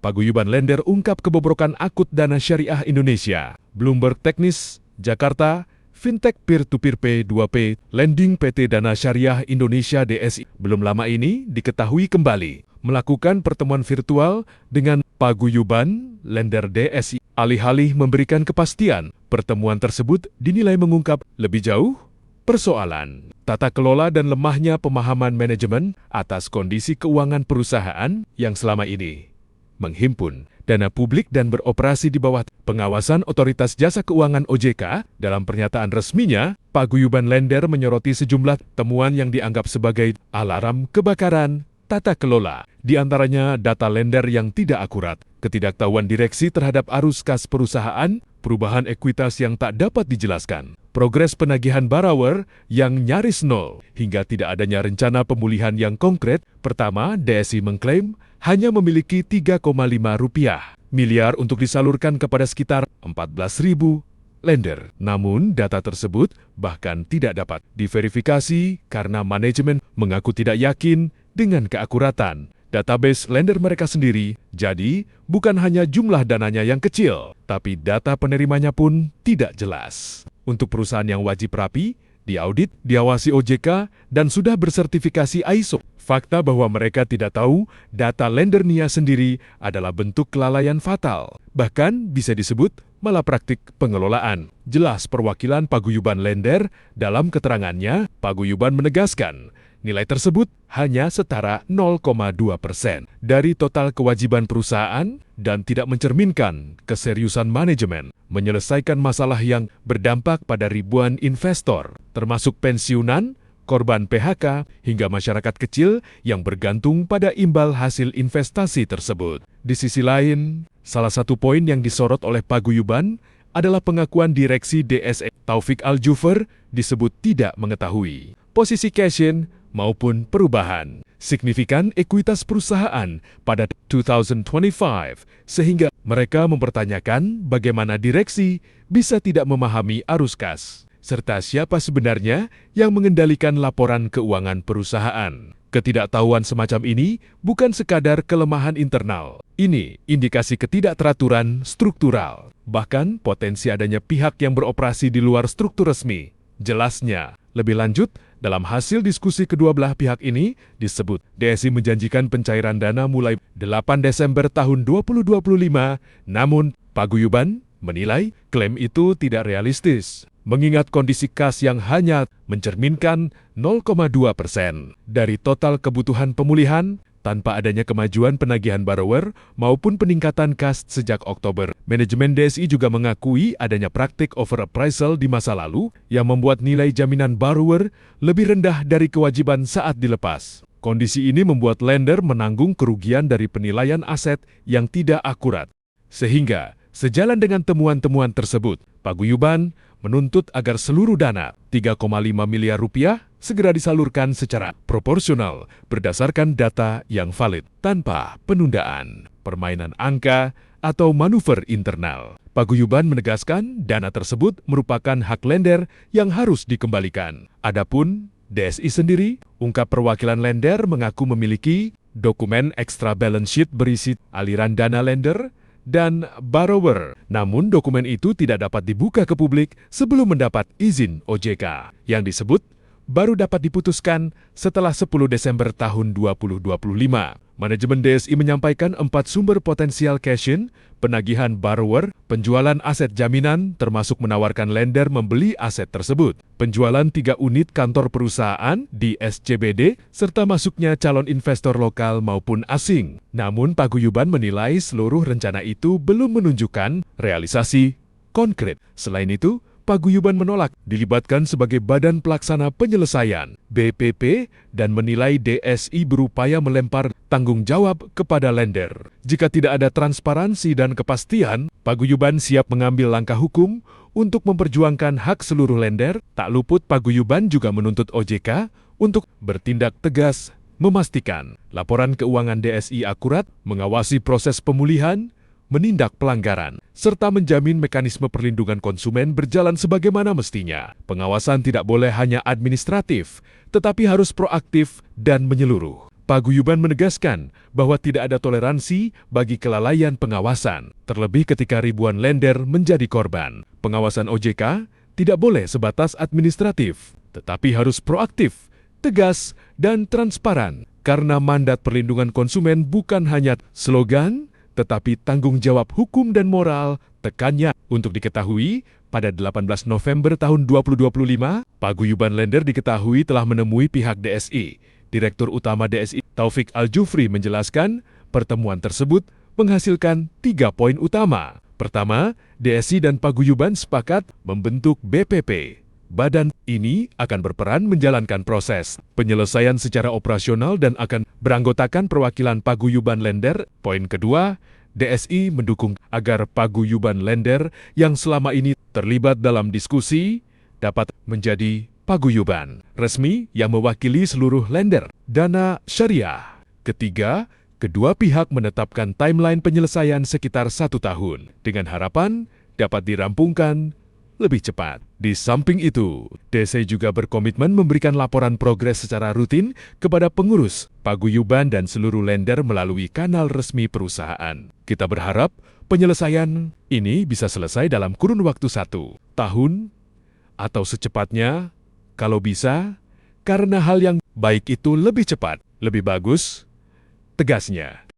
Paguyuban Lender ungkap kebobrokan akut dana syariah Indonesia. Bloomberg Teknis, Jakarta, Fintech Peer-to-Peer P2P, Lending PT Dana Syariah Indonesia DSI belum lama ini diketahui kembali melakukan pertemuan virtual dengan Paguyuban Lender DSI. Alih-alih memberikan kepastian, pertemuan tersebut dinilai mengungkap lebih jauh persoalan tata kelola dan lemahnya pemahaman manajemen atas kondisi keuangan perusahaan yang selama ini menghimpun dana publik dan beroperasi di bawah pengawasan Otoritas Jasa Keuangan OJK. Dalam pernyataan resminya, Paguyuban Lender menyoroti sejumlah temuan yang dianggap sebagai alarm kebakaran tata kelola, di antaranya data lender yang tidak akurat, ketidaktahuan direksi terhadap arus kas perusahaan, perubahan ekuitas yang tak dapat dijelaskan, progres penagihan borrower yang nyaris nol, hingga tidak adanya rencana pemulihan yang konkret. Pertama, DSI mengklaim hanya memiliki Rp3,5 miliar untuk disalurkan kepada sekitar 14.000 lender. Namun, data tersebut bahkan tidak dapat diverifikasi karena manajemen mengaku tidak yakin dengan keakuratan database lender mereka sendiri. Jadi, bukan hanya jumlah dananya yang kecil, tapi data penerimanya pun tidak jelas. Untuk perusahaan yang wajib rapi, diaudit, diawasi OJK, dan sudah bersertifikasi ISO, fakta bahwa mereka tidak tahu data lender NIA sendiri adalah bentuk kelalaian fatal. Bahkan bisa disebut malapraktik pengelolaan. Jelas perwakilan Paguyuban Lender dalam keterangannya, Paguyuban menegaskan nilai tersebut hanya setara 0,2% dari total kewajiban perusahaan dan tidak mencerminkan keseriusan manajemen menyelesaikan masalah yang berdampak pada ribuan investor, termasuk pensiunan, korban PHK, hingga masyarakat kecil yang bergantung pada imbal hasil investasi tersebut. Di sisi lain, salah satu poin yang disorot oleh Paguyuban adalah pengakuan direksi DSE Taufik Al-Jufer disebut tidak mengetahui posisi cash-in maupun perubahan signifikan ekuitas perusahaan pada 2025, sehingga mereka mempertanyakan bagaimana direksi bisa tidak memahami arus kas, serta siapa sebenarnya yang mengendalikan laporan keuangan perusahaan. Ketidaktahuan semacam ini bukan sekadar kelemahan internal. Ini indikasi ketidakteraturan struktural, bahkan potensi adanya pihak yang beroperasi di luar struktur resmi. Jelasnya, lebih lanjut, dalam hasil diskusi kedua belah pihak ini, disebut DSI menjanjikan pencairan dana mulai 8 Desember tahun 2025, namun Paguyuban menilai klaim itu tidak realistis, mengingat kondisi kas yang hanya mencerminkan 0,2% dari total kebutuhan pemulihan tanpa adanya kemajuan penagihan borrower maupun peningkatan kas sejak Oktober. Manajemen DSI juga mengakui adanya praktik over appraisal di masa lalu yang membuat nilai jaminan borrower lebih rendah dari kewajiban saat dilepas. Kondisi ini membuat lender menanggung kerugian dari penilaian aset yang tidak akurat. Sehingga, sejalan dengan temuan-temuan tersebut, Paguyuban menuntut agar seluruh dana Rp3,5 miliar segera disalurkan secara proporsional berdasarkan data yang valid tanpa penundaan, permainan angka, atau manuver internal. Paguyuban menegaskan dana tersebut merupakan hak lender yang harus dikembalikan. Adapun DSI sendiri, ungkap perwakilan lender mengaku memiliki dokumen extra balance sheet berisi aliran dana lender dan borrower. Namun dokumen itu tidak dapat dibuka ke publik sebelum mendapat izin OJK. Yang disebut baru dapat diputuskan setelah 10 Desember tahun 2025. Manajemen DSI menyampaikan 4 sumber potensial cash-in, penagihan borrower, penjualan aset jaminan termasuk menawarkan lender membeli aset tersebut, penjualan 3 unit kantor perusahaan di SCBD, serta masuknya calon investor lokal maupun asing. Namun Paguyuban menilai seluruh rencana itu belum menunjukkan realisasi konkret. Selain itu, Paguyuban menolak dilibatkan sebagai badan pelaksana penyelesaian BPP dan menilai DSI berupaya melempar tanggung jawab kepada lender. Jika tidak ada transparansi dan kepastian, Paguyuban siap mengambil langkah hukum untuk memperjuangkan hak seluruh lender. Tak luput Paguyuban juga menuntut OJK untuk bertindak tegas, memastikan laporan keuangan DSI akurat, mengawasi proses pemulihan, menindak pelanggaran, serta menjamin mekanisme perlindungan konsumen berjalan sebagaimana mestinya. Pengawasan tidak boleh hanya administratif, tetapi harus proaktif dan menyeluruh. Paguyuban menegaskan bahwa tidak ada toleransi bagi kelalaian pengawasan, terlebih ketika ribuan lender menjadi korban. Pengawasan OJK tidak boleh sebatas administratif, tetapi harus proaktif, tegas, dan transparan. Karena mandat perlindungan konsumen bukan hanya slogan, tetapi tanggung jawab hukum dan moral, tekannya. Untuk diketahui, pada 18 November tahun 2025, Paguyuban Lender diketahui telah menemui pihak DSI. Direktur Utama DSI Taufik Al-Jufri menjelaskan, pertemuan tersebut menghasilkan 3 poin utama. Pertama, DSI dan Paguyuban sepakat membentuk BPP. Badan ini akan berperan menjalankan proses penyelesaian secara operasional dan akan beranggotakan perwakilan Paguyuban Lender. Poin kedua, DSI mendukung agar Paguyuban Lender yang selama ini terlibat dalam diskusi dapat menjadi paguyuban resmi yang mewakili seluruh lender dana syariah. Ketiga, kedua pihak menetapkan timeline penyelesaian sekitar 1 tahun dengan harapan dapat dirampungkan lebih cepat. Di samping itu, DSI juga berkomitmen memberikan laporan progres secara rutin kepada pengurus paguyuban dan seluruh lender melalui kanal resmi perusahaan. Kita berharap penyelesaian ini bisa selesai dalam kurun waktu 1 tahun atau secepatnya kalau bisa, karena hal yang baik itu lebih cepat, lebih bagus, tegasnya.